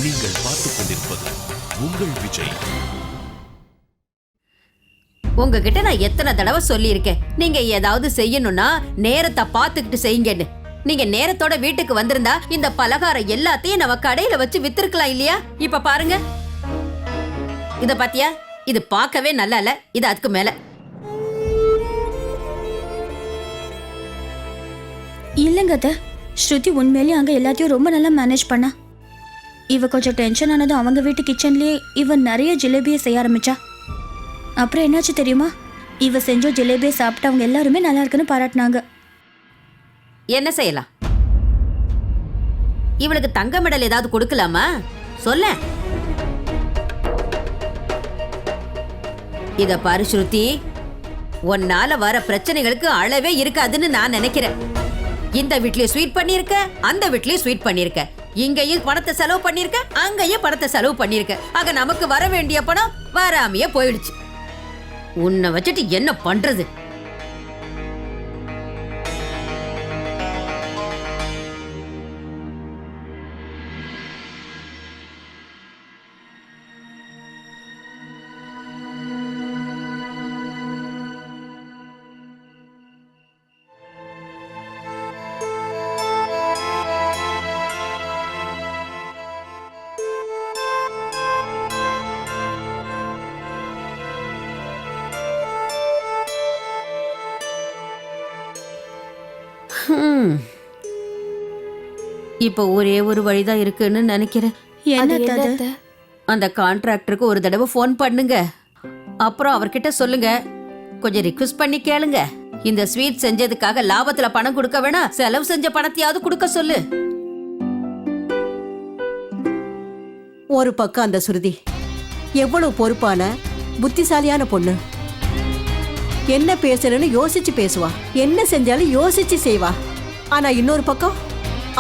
நீங்கள் பார்த்துக் கொண்டிருப்பது உங்கள் விஜய். உங்ககிட்ட நான் எத்தனை தடவை சொல்லியிருக்கேன், நீங்க ஏதாவது செய்யணும்னா நேரத்தை பார்த்துக்கிட்டு செய்யுங்கன்னு. நீங்க நேரத்தோட வீட்டுக்கு வந்திருந்தா இந்த பலகாரம் எல்லாத்தையும் நம்ம கடையில வச்சு வித்திருக்கலாம் இல்லையா? இப்ப பாருங்க, இத பாத்தியா? இது பார்க்கவே நல்லா இல்ல, இது அதுக்கு மேல. இல்லைங்க அத்தை, ஸ்ருதி உண்மையிலேயே அங்கே எல்லாத்தையும் ரொம்ப நல்லா மேனேஜ் பண்ணா. இவ கொஞ்சம் டென்ஷன் ஆனதும் அவங்க வீட்டு கிச்சன்லேயே இவ நிறைய ஜிலேபியை செய்ய ஆரம்பிச்சா. அப்புறம் என்னாச்சு தெரியுமா? இவ செஞ்ச ஜிலேபியை சாப்பிட்டு அவங்க எல்லாருமே நல்லா இருக்குன்னு பாராட்டினாங்க. என்ன செய்யலாம்? இவளுக்கு தங்க மெடல் ஏதாவது கொடுக்கலாமா? சொல்ல. இத பாரு ஸ்ருதி, உன்னால வர பிரச்சனைகளுக்கு அளவே இருக்காதுன்னு நான் நினைக்கிறேன். இந்த வீட்லயும் ஸ்வீட் பண்ணிருக்க, அந்த வீட்லயும் ஸ்வீட் பண்ணிருக்க, இங்கேயும் பணத்தை செலவு பண்ணிருக்க, அங்கேயும் பணத்தை செலவு பண்ணிருக்க. ஆக நமக்கு வர வேண்டிய பணம் வராமையே போயிடுச்சு. உன்னை வச்சுட்டு என்ன பண்றது? இப்ப ஒரே ஒரு வழிதான் இருக்குன்னு நினைக்கிறேன். அந்த கான்ட்ராக்டருக்கு ஒரு தடவை போன் பண்ணுங்க. அப்புறம் அவர்கிட்ட சொல்லுங்க, கொஞ்சம் ரிக்வெஸ்ட் பண்ணி கேளுங்க. இந்த ஸ்வீட் செஞ்சதுக்காக லாபத்துல பணம் கொடுக்க வேணாம், செலவு செஞ்ச பணத்தையாவது கொடுக்க சொல்லு. ஒரு பக்கம் அந்த சுருதி எவ்வளவு பொறுப்பான புத்திசாலியான பொண்ணு. என்ன பேசணும்னு யோசிச்சு பேசுவா, என்ன செஞ்சாலும் யோசிச்சு செய்வா. ஆனா இன்னொரு பக்கம்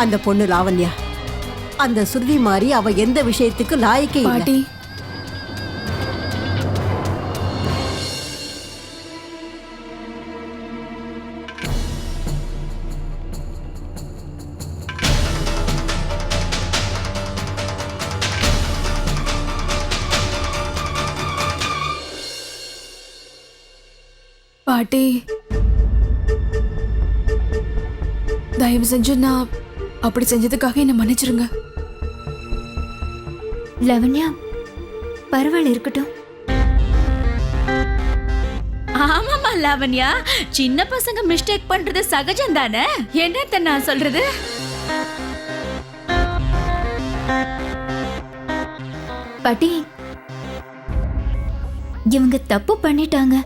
அந்த பொண்ணு லாவண்யா, அந்த சுருதி மாதிரி அவ எந்த விஷயத்துக்கு லாயக்கே இல்லை. பாட்டி, தயவு செஞ்சு நான் அப்படி செஞ்சதுக்காக என்ன மன்னிச்சிருங்க. லவண்யா, பரவாயில்ல, இருக்கட்டும். ஆமாமா லாவண்யா, சின்ன பசங்க மிஸ்டேக் பண்றது சகஜம் தானே. என்னத்த நான் சொல்றது? பாட்டி, இவங்க தப்பு பண்ணிட்டாங்க.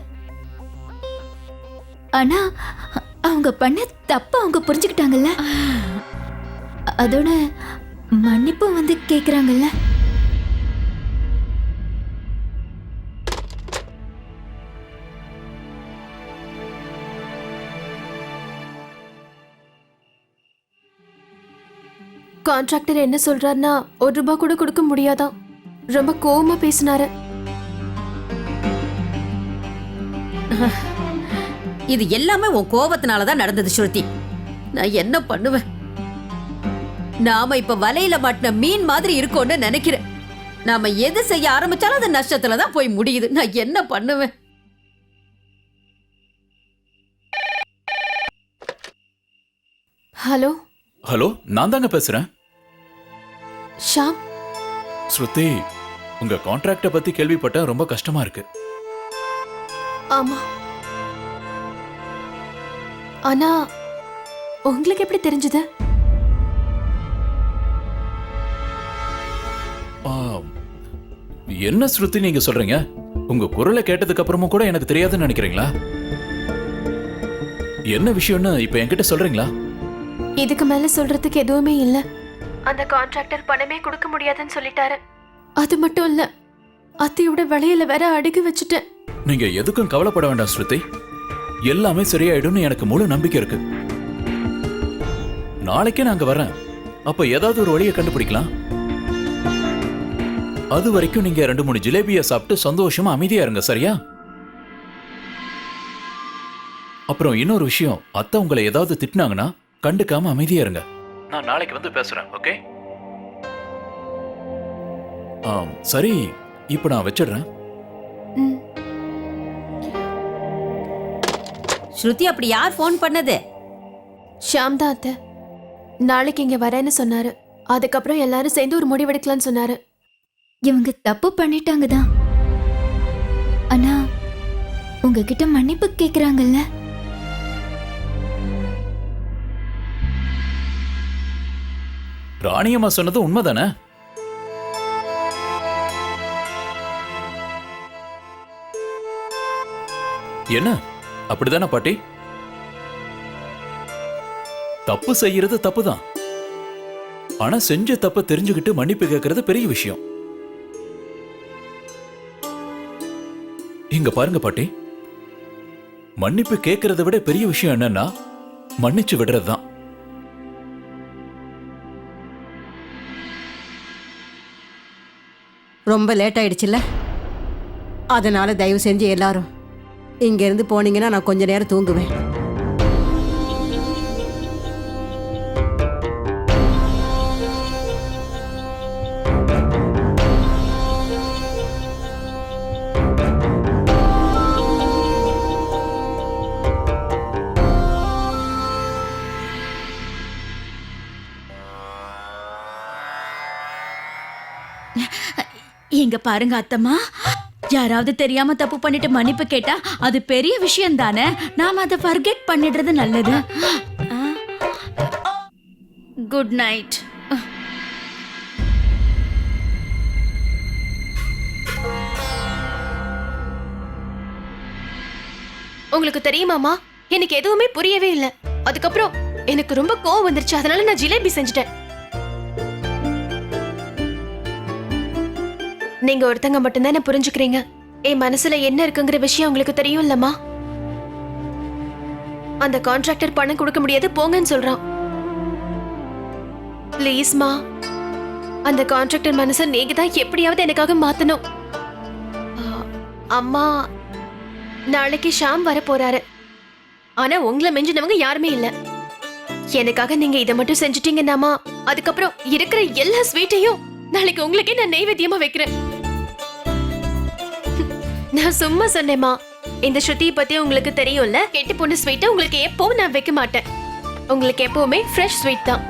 ஆனா அவங்க பண்ண தப்பு அவங்க புரிஞ்சுக்கிட்டாங்கல்ல, அதோட மன்னிப்பு வந்து கேக்குறாங்கல்ல. கான்ட்ராக்டர் என்ன சொல்றாருன்னா ₹1 கூட கொடுக்க முடியாதான். ரொம்ப கோவமா பேசினாரு. இது எல்லாமே உன் கோபத்தினாலதான் நடந்தது ஸ்ருதி. நான் என்ன பண்ணுவேன்? நாம இப்ப வலையில மாட்டின மீன் மாதிரி இருக்கோம்னு நினைக்கிறேன். நாம எது செய்ய ஆரம்பிச்சாலும் அது நஷ்டத்துலதான் போய் முடியுது. நான் என்ன பண்ணுவேன்? ஹலோ. ஹலோ, நான் தாங்க பேசுறேன். ஷாம். ஸ்ருதி, உங்க கான்ட்ராக்ட பத்தி கேள்விப்பட்ட ரொம்ப கஷ்டமா இருக்கு. ஆமா, ஆனா உங்களுக்கு எப்படி தெரிஞ்சது? என்ன ஸ்ருதி நீங்க சொல்றீங்க? உங்க குரலை கேட்டதுக்கு அப்புறமும் கூட எனக்கு தெரியாதுன்னு நினைக்கிறீங்களா? என்ன விஷயம்னு இப்ப என்கிட்ட சொல்றீங்களா? இதுக்கு மேல சொல்றதுக்கு எதுவுமே இல்ல. அந்த கான்ட்ராக்டர் பணமே கொடுக்க முடியாதுன்னு சொல்லிட்டாரு. அது மட்டும் இல்ல, அத்தையோட வளையல வேற அடகு வச்சுட்டேன். நீங்க எதுக்கும் கவலைப்பட வேண்டாம் ஸ்ருதி, எல்லாமே சரியாயிடும்னு எனக்கு முழு நம்பிக்கை இருக்கு. நாளைக்கே நாங்க வரேன். அப்ப ஏதாவது ஒரு வழியை கண்டுபிடிக்கலாம். அது வரைக்கும் நீங்க 2-3 ஜிலேபியை சாப்பிட்டு சந்தோஷமா அமைதியா இருங்க, சரியா? அப்புறம் இன்னொரு விஷயம், அத்தை உங்களை ஏதாவது திட்டினாங்கன்னா கண்டுக்காம அமைதியா இருங்க. நான் நாளைக்கு வந்து பேசுறேன், ஓகே? சரி, இப்போ நான் வச்சிடுறேன். ம். ஸ்ருதி, அப்படி யார் ஃபோன் பண்ணது? ஷியாம் தான் அத்தை. நாளைக்கு இங்க வரேன்னு சொன்னாரு. அதுக்கப்புறம் எல்லாரும் சேர்ந்து ஒரு முடிவெடுக்கலாம்னு சொன்னாரு. இவங்க தப்பு பண்ணிட்டாங்க தான். ஆனா உங்ககிட்ட மன்னிப்பு கேக்குறாங்கல்ல. ராணியம்மா சொன்னது உண்மைதானே? என்ன, அப்படிதானே பாட்டி? தப்பு செய்யறது தப்புதான். ஆனா செஞ்ச தப்ப தெரிஞ்சுக்கிட்டு மன்னிப்பு கேட்கறது பெரிய விஷயம். இங்க பாருங்க பாட்டி, மன்னிப்பு கேட்கறத விட பெரிய விஷயம் என்னன்னா மன்னிச்சு விடுறதுதான். ரொம்ப லேட் ஆயிடுச்சுல்ல, அதனால தயவு செஞ்சு எல்லாரும் இங்க இருந்து போனீங்கன்னா நான் கொஞ்ச நேரம் தூங்குவேன். இங்க பாருங்க அத்தம்மா, யாராவது தெரியாம தப்பு பண்ணிட்டு மன்னிப்பு கேட்டா அது பெரிய விஷயம் தானே. நாம அதை ஃபர்கெட் பண்ணிடுறது நல்லது. Good night. உங்களுக்கு தெரியுமாமா, எனக்கு எதுவுமே புரியவே இல்லை. அதுக்கப்புறம் எனக்கு ரொம்ப கோவம் வந்துருச்சு. அதனால நான் ஜிலேபி செஞ்சுட்டேன். நீங்க ஒருத்தங்க மட்டும்தான் என்ன புரிஞ்சுக்கிறீங்க. என் மனசுல என்ன இருக்குங்கிற விஷயம் உங்களுக்கு தெரியும் இல்லம்மா. அந்த கான்ட்ராக்டர் பணம் கொடுக்க முடியாது போங்கன்னு சொல்றான். ப்ளீஸ்மா, அந்த கான்ட்ராக்டர் மனசை நீங்க தான் எப்படியாவது எனக்காக மாத்தணும். அம்மா, நாளைக்கு ஷாம் வர போறாரு. ஆனா உங்களை மெஞ்சினவங்க யாருமே இல்ல. எனக்காக நீங்க இதை மட்டும் செஞ்சுட்டீங்கன்னாமா, அதுக்கப்புறம் இருக்கிற எல்லா ஸ்வீட்டையும் நாளைக்கு உங்களுக்கே நான் நெய்வேத்தியமா வைக்கிறேன். நான் சும்மா சொன்னேமா. இந்த ஸ்ருதியை பத்தி உங்களுக்கு தெரியும்ல. கெட்டு போன ஸ்வீட்டை உங்களுக்கு எப்பவும் நான் வைக்க மாட்டேன். உங்களுக்கு எப்பவுமே ஃப்ரெஷ் ஸ்வீட் தான்.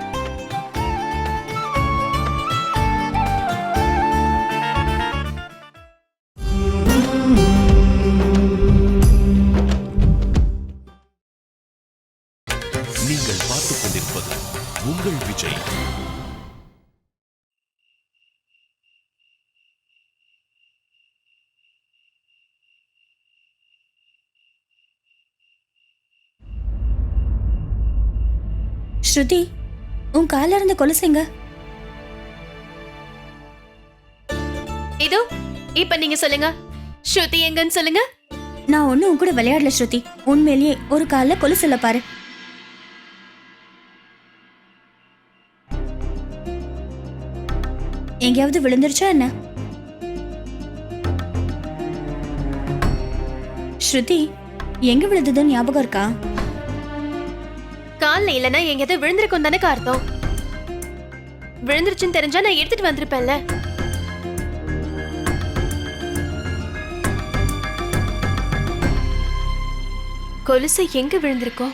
நீங்கள் பார்த்துக் கொண்டிருப்பது உங்கள் விஜய். ஸ்ருதி, உன் கால இருந்த கொலுசுங்க. இதோ இப்ப நீங்க சொல்லுங்க, ஸ்ருதி எங்கன்னு சொல்லுங்க. நான் ஒன்னும் உன் கூட விளையாடல ஸ்ருதி. உண்மையிலேயே ஒரு காலில் கொலுசு இல்ல பாரு. எங்கேயாவது விழுந்துருச்சா என்ன? ஸ்ருதி, எங்க விழுந்ததுன்னு ஞாபகம் இருக்கா? கால்ல இல்லனா எங்கேயாவது விழுந்திருக்கும் தானே அர்த்தம். விழுந்துருச்சுன்னு தெரிஞ்சா நான் எடுத்துட்டு வந்திருப்பேன்ல. கொலுசு எங்க விழுந்திருக்கோம்?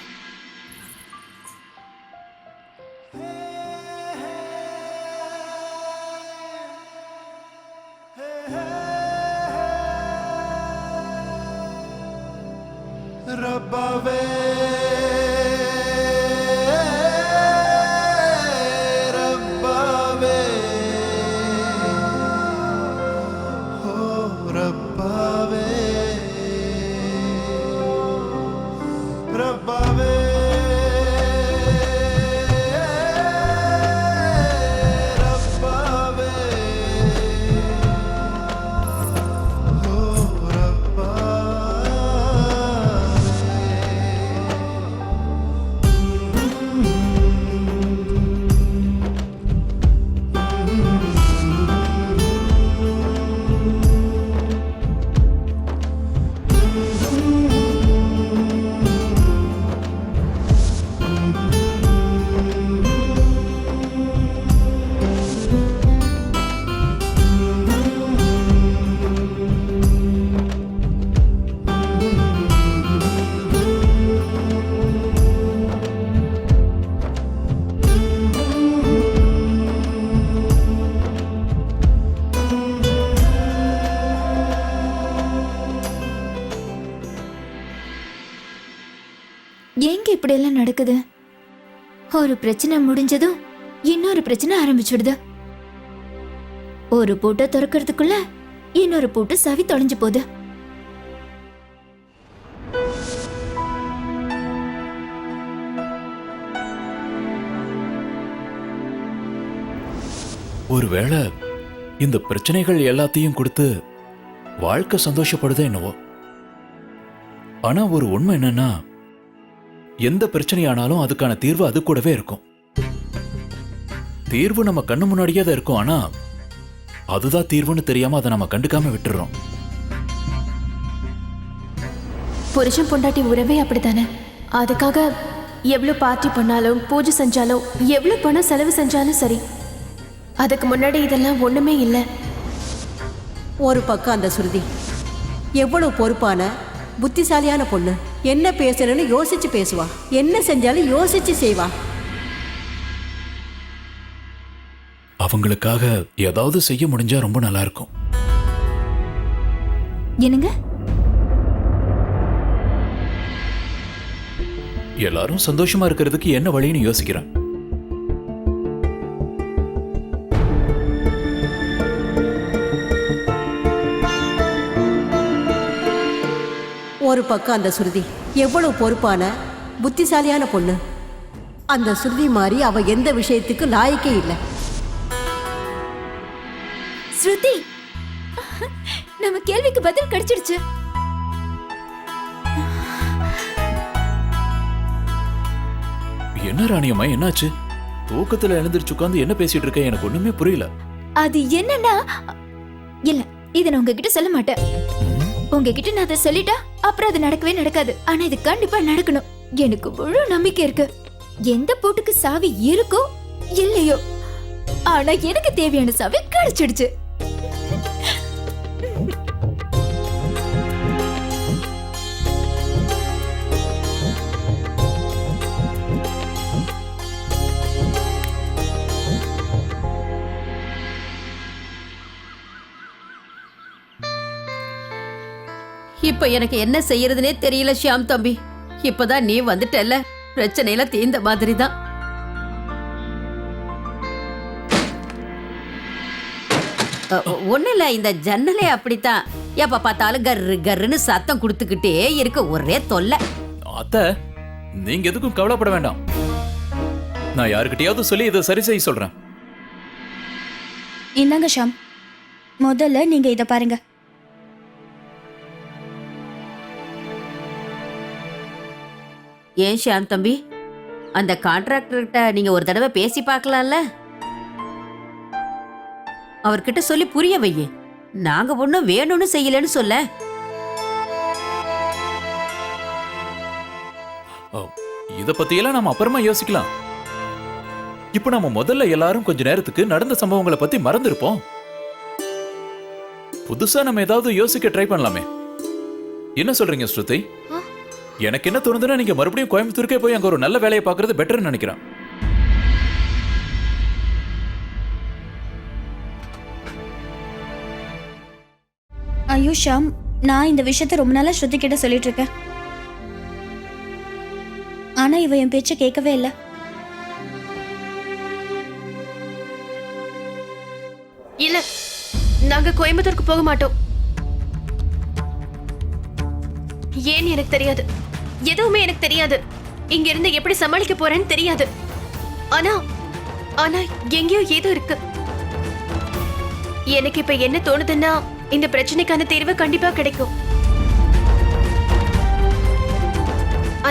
ஏங்க இப்படி எல்லாம் நடக்குது? ஒரு பிரச்சனை முடிஞ்சதும் இன்னொரு பிரச்சனை ஆரம்பிச்சுடுது. ஒரு பூட்டை திறக்கிறதுக்குள்ள இன்னொரு பூட்டு சவி தொலைஞ்சு போகுது. ஒருவேளை இந்த பிரச்சனைகள் எல்லாத்தையும் கொடுத்து வாழ்க்கை சந்தோஷப்படுதோ என்னவோ. ஆனா ஒரு உண்மை என்னன்னா, எந்த பிரச்சனையானாலும் அதுக்கான தீர்வு அது கூடவே இருக்கும். தீர்வு நம்ம கண்ணு முன்னாடியே தான் இருக்கும். ஆனா அதுதான் தீர்வுன்னு தெரியாம அதை நம்ம கண்டுக்காம விட்டுறோம். புருஷன் பொண்டாட்டி உறவே அப்படித்தானே. அதுக்காக எவ்வளவு பார்ட்டி பண்ணாலும் பூஜை செஞ்சாலும் எவ்வளவு பணம் செலவு செஞ்சாலும் சரி, அதுக்கு முன்னாடி இதெல்லாம் ஒண்ணுமே இல்லை. ஒரு பக்கம் அந்த சுருதி எவ்வளவு பொறுப்பான புத்திசாலியான பொண்ணு. என்ன பேசணும்னு யோசிச்சு பேசுவா, என்ன செஞ்சாலும் யோசிச்சு செய்வா. அவங்களுக்காக ஏதாவது செய்ய முடிஞ்சா ரொம்ப நல்லா இருக்கும். என்னங்க? எல்லாரும் சந்தோஷமா இருக்கிறதுக்கு என்ன வழின்னு யோசிக்கிறேன். ஒரு பக்கம் அந்த சுருதி எவ்வளவு பொறுப்பான புத்திசாலியான பொண்ணு. அந்த சுருதி மாதிரி அவ எந்த விஷயத்துக்கு லாயக்கே இல்லை. ஸ்ருதி, நம்ம கேள்விக்கு பதில் கிடைச்சிடுச்சு. என்ன ராணியம்மா, என்னாச்சு? தூக்கத்துல எழுந்திருச்சு உட்கார்ந்து என்ன பேசிட்டு இருக்க? எனக்கு ஒண்ணுமே புரியல. அது என்னன்னா, இல்ல இத நான் உங்ககிட்ட சொல்ல மாட்டேன். உங்ககிட்ட நான் அதை சொல்லிட்டா அப்புறம் அது நடக்கவே நடக்காது. ஆனா இது கண்டிப்பா நடக்கணும். எனக்கு முழு நம்பிக்கை இருக்கு. எந்த பூட்டுக்கு சாவி இருக்கோ இல்லையோ, ஆனா எனக்கு தேவையான சாவி கிடைச்சிடுச்சு. இப்ப எனக்கு என்ன செய்யறதுனே தெரியல ஷியாம் தம்பி. இப்பதான் நீ வந்துட்டல்ல, பிரச்சனையில தீர்ந்த மாதிரி தான். ஒண்ணு இல்ல, இந்த ஜன்னலே அப்படித்தான். எப்ப பார்த்தாலும் கர்ரு கர்ருன்னு சத்தம் கொடுத்துக்கிட்டே இருக்க, ஒரே தொல்லை. அத்தை, நீங்க எதுக்கும் கவலைப்பட வேண்டாம். நான் யாருக்கிட்டையாவது சொல்லி இதை சரி செய்ய சொல்றேன். இந்தாங்க ஷாம், முதல்ல நீங்க இத பாருங்க. ஏன் ஷியாம் தம்பி, அந்த கான்ட்ராக்டர்கிட்ட நீங்க ஒரு தடவை பேசி பார்க்கலாம்ல? அவர்கிட்ட சொல்லி புரிய வையே. நாங்க ஒண்ணும் வேணும்னு செய்யலன்னு சொல்ல. இத பத்தியெல்லாம் நம்ம அப்புறமா யோசிக்கலாம். இப்ப நம்ம முதல்ல எல்லாரும் கொஞ்ச நேரத்துக்கு நடந்த சம்பவங்களை பத்தி மறந்துருப்போம். புதுசா நம்ம ஏதாவது யோசிக்க ட்ரை பண்ணலாமே. என்ன சொல்றீங்க ஸ்ருதி? எனக்கு என்ன தோணுதுன்னா, நீங்க மறுபடியும் கோயம்புத்தூருக்கே போய் அங்க ஒரு நல்ல வேலையை பார்க்கறது பெட்டர்னு நினைக்கிறேன். ஐயோ ஷாம், நான் இந்த விஷயத்த ரொம்ப நாளா ஸ்ருதி கிட்ட சொல்லிட்டு இருக்கேன். ஆனா இவ என் பேச்ச கேட்கவே இல்லை. இல்ல, நாங்க கோயம்புத்தூருக்கு போக மாட்டோம். ஏன்னு எனக்கு தெரியாது. எதுவுமே எனக்கு தெரியாது. இங்க இருந்து எப்படி சமாளிக்க போறேன்னு தெரியாது. ஆனா ஆனா எங்கேயோ ஏதோ இருக்கு. எனக்கு இப்ப என்ன தோணுதுன்னா, இந்த பிரச்சனைக்கான தீர்வு கண்டிப்பா கிடைக்கும்.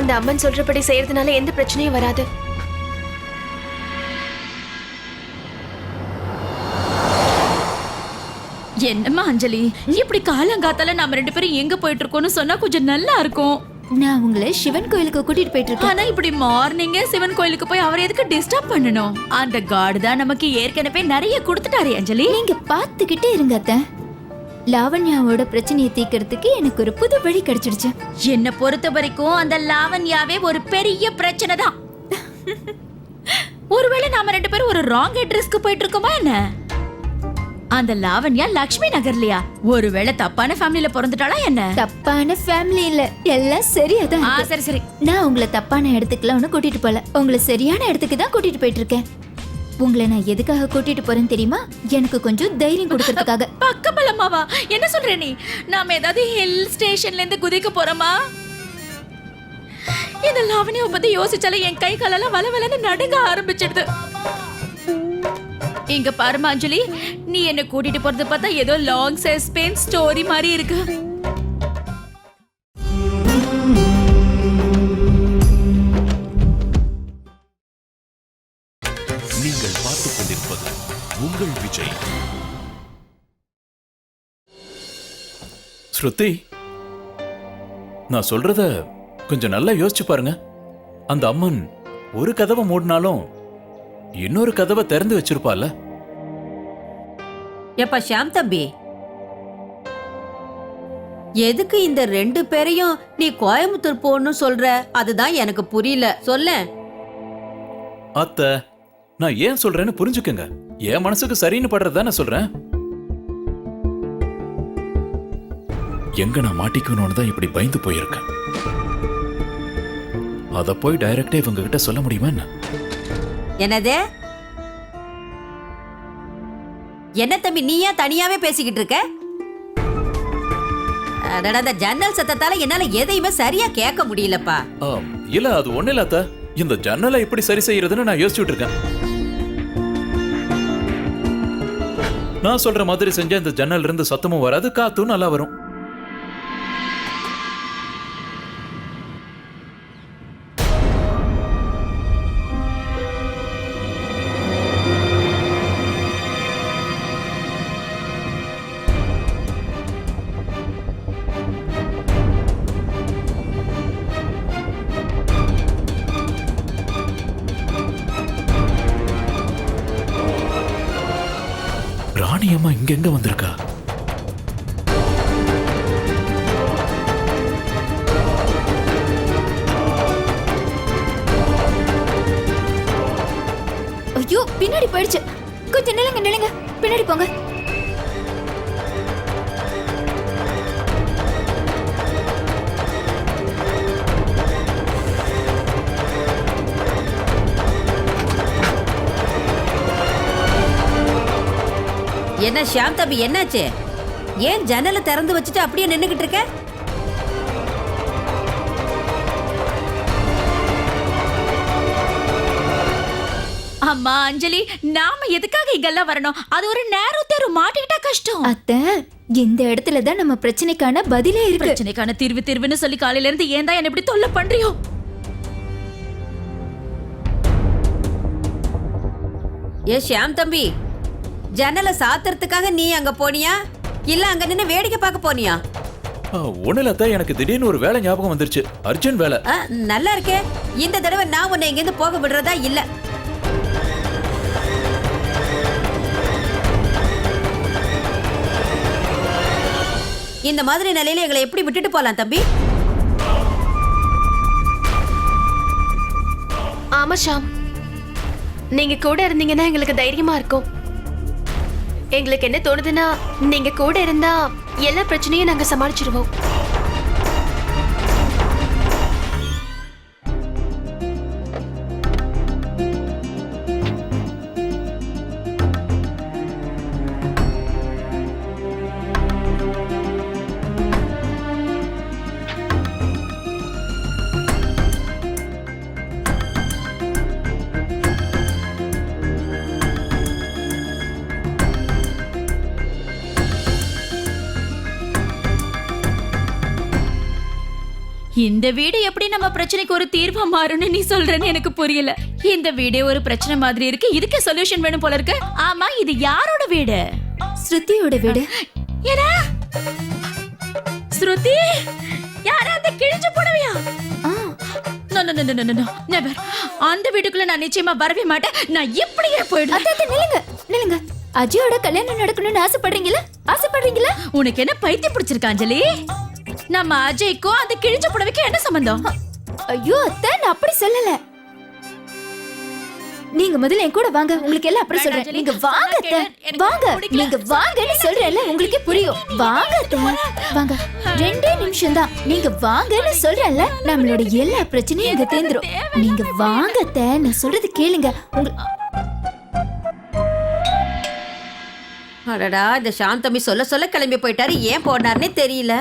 அந்த அம்மன் சொல்றபடி செய்யறதுனால எந்த பிரச்சனையும் வராது. என்னம்மா அஞ்சலி, இப்படி காலங்காத்தால நாம 2 பேரும் எங்க போயிட்டு இருக்கோம்னு சொன்னா கொஞ்சம் நல்லா இருக்கும். நான் உங்களை சிவன் கோயிலுக்கு கூட்டிட்டு போயிட்டு இருக்கேன். ஆனா இப்படி மார்னிங்கே சிவன் கோயிலுக்கு போய் அவரை எதுக்கு டிஸ்டர்ப் பண்ணணும்? அந்த கார்டு தான் நமக்கு ஏற்கனவே நிறைய கொடுத்துட்டாரு அஞ்சலி. நீங்க பாத்துக்கிட்டே இருங்க அத்தை. லாவண்யாவோட பிரச்சனையை தீர்க்கறதுக்கு எனக்கு ஒரு புது வழி கிடைச்சிடுச்சு. என்ன பொறுத்த வரைக்கும் அந்த லாவண்யாவே ஒரு பெரிய பிரச்சனை தான். ஒருவேளை நாம 2 பேரும் ஒரு ராங் அட்ரஸ்க்கு போயிட்டு இருக்கோமா என்ன? அந்த லாவண்யா லக்ஷ்மி நகர்லயா? ஒருவேளை தப்பான ஃபேமிலில பிறந்துட்டாளா என்ன? தப்பான ஃபேமிலி இல்ல, எல்லாம் சரியாதான் இருக்கு. சரி சரி. நான் உங்களை தப்பான இடத்துக்குலாம் ஒன்னும் கூட்டிட்டு போல, உங்களை சரியான இடத்துக்கு தான் கூட்டிட்டு போயிட்டு இருக்கேன். உங்களை நான் எதுக்காக கூட்டிட்டு போறேன்னு தெரியுமா? எனக்கு கொஞ்சம் தைரியம் கொடுக்கறதுக்காக. பக்கபலமாவா? என்ன சொல்ற நீ? நாம ஏதாவது ஹில் ஸ்டேஷன்ல இருந்து குதிக்க போறோமா? இந்த லாவண்யாவை பத்தி யோசிச்சாலே என் கை காலெல்லாம் வலவலன்னு நடுங்க ஆரம்பிச்சிடுது. இங்க பாருமா அஞ்சலி, நீ என்ன கூட்டிட்டு போறது பார்த்தா ஏதோ லாங் சஸ்பென்ஸ் ஸ்டோரி மாதிரி இருக்கு. நீங்கள் பார்த்துக் கொண்டிருப்பது உங்கள் விஜய். ஸ்ருதி, நான் சொல்றத கொஞ்சம் நல்லா யோசிச்சு பாருங்க. அந்த அம்மன் ஒரு கதவை மூடினாலும் இன்னொரு கதவை திறந்து வச்சிருப்பால. எப்பா ஷாம் தம்பி, எதுக்கு இந்த 2 பேரையும் நீ கோயம்புத்தூர் போகணும்னு சொல்ற? அதுதான் எனக்கு புரியல. சொல்ல. அத்தை, நான் ஏன் சொல்றேன்னு புரிஞ்சுக்கங்க. என் மனசுக்கு சரின்னு படுறதா நான் சொல்றேன். எங்க நான் மாட்டிக்கணும்னு தான் இப்படி பயந்து போயிருக்கேன். அத போய் டைரக்டா இவங்க கிட்ட சொல்ல முடியுமா என்ன? என்னது? என்ன தம்பி, நீ ஏன் தனியாவே பேசிக்கிட்டு இருக்க? அந்த ஜன்னல் சத்தத்தால என்னால எதையுமே சரியா கேட்க முடியலப்பா. இல்ல, அது ஒண்ணு இல்ல அத்தை. இந்த ஜன்னலை எப்படி சரி செய்யறதுன்னு நான் யோசிச்சுட்டு இருக்கேன். நான் சொல்ற மாதிரி செஞ்சா இந்த ஜன்னல் இருந்து சத்தமும் வராது, காத்தும் நல்லா வரும். ராணியம்மா இங்க எங்க வந்திருக்கா? ஐயோ, பின்னாடி போயிடுச்சு. கொஞ்சம் நில்லுங்க நில்லுங்க, பின்னாடி போங்க. என்ன ஷாம் தம்பி, என்னாச்சு? ஏன் ஜன்னலை திறந்து வச்சுட்டு அப்படியே நின்னுகிட்டு இருக்க? அம்மா அஞ்சலி, நாம எதுக்காக இங்கெல்லாம் வரணும்? அது ஒரு நேரோ தேர்வு மாட்டிக்கிட்டா கஷ்டம். அத்தை, இந்த இடத்துல தான் நம்ம பிரச்சனைக்கான பதிலே இருக்கு. பிரச்சனைக்கான தீர்வுன்னு சொல்லி காலையில இருந்து ஏன் தான் என்ன இப்படி தொல்லை பண்றியோ? ஏ ஷாம் தம்பி, ஜன்னலை சாத்துறதுக்காக நீ அங்க போனியா இல்ல அங்க நின்னு வேடிக்கை பார்க்க போனியா? ஒண்ணு இல்ல அத்தை, எனக்கு திடீர்னு ஒரு வேலை ஞாபகம் வந்துருச்சு. அர்ஜென்ட் வேலை. நல்லா இருக்கே. இந்த தடவை நான் உன்னை இங்க இருந்து போக விடுறதா இல்ல. இந்த மாதிரி நிலையில எங்களை எப்படி விட்டுட்டு போலாம் தம்பி? ஆமா ஷாம், நீங்க கூட இருந்தீங்கன்னா எங்களுக்கு தைரியமா இருக்கும். எங்களுக்கு என்ன தோணுதுன்னா, நீங்க கூட இருந்தா எல்லா பிரச்சனையும் நாங்க சமாளிச்சிருவோம். இந்த வீடு எப்படி நம்ம பிரச்சனைக்கு ஒரு தீர்வா மாறும்னு நீ சொல்றேன்னு எனக்கு புரியல. இந்த வீடே ஒரு பிரச்சனை மாதிரி இருக்கு, இதுக்கு சொல்யூஷன் வேணும் போல இருக்கு. ஆமா, இது யாரோட வீடு? ஸ்ருதியோட வீடு. ஏனா ஸ்ருதி, யாரா அந்த கிழிஞ்ச புடவையா? No no no no no, never. அந்த வீட்டுக்குள்ள நான் நிச்சயமா வரவே மாட்டேன். நான் இப்படியே போயிடுவேன். அத்தை, நில்லுங்க நில்லுங்க. அஜயோட கல்யாணம் நடக்கணும்னு ஆசைப்படுறீங்களா? ஆசைப்படுறீங்களா? உனக்கு என்ன பைத்தியம் பிடிச்சிருக்கா அஞ்சலி? நம்ம அஜய்க்கும் அந்த கிழிஞ்ச புடவைக்கு என்ன சம்பந்தம்? ஐயோ அத்தை, நான் அப்படி சொல்லல. நீங்க முதல்ல என் கூட வாங்க, உங்களுக்கு எல்லாம் அப்புறம் சொல்றேன். அஞ்சலி, நீங்க வாங்க சொன்னா அத்தை. கேளு. வாங்க, எனக்கு பிடிக்கல. நீங்க வாங்கன்னு சொல்றேன்ல, உங்களுக்கே புரியும். வாங்க அத்தை. வாங்க, 2 நிமிஷம் தான். நீங்க வாங்கன்னு சொல்றேன்ல, நம்மளோட எல்லா பிரச்சனையும் இங்க தேந்துரும். நீங்க வாங்க அத்தை, நான் சொல்றது கேளுங்க. அடடா இந்த சாந்தமி சொல்ல சொல்ல கிளம்பி போயிட்டாரு. ஏன் போனார்னே தெரியல.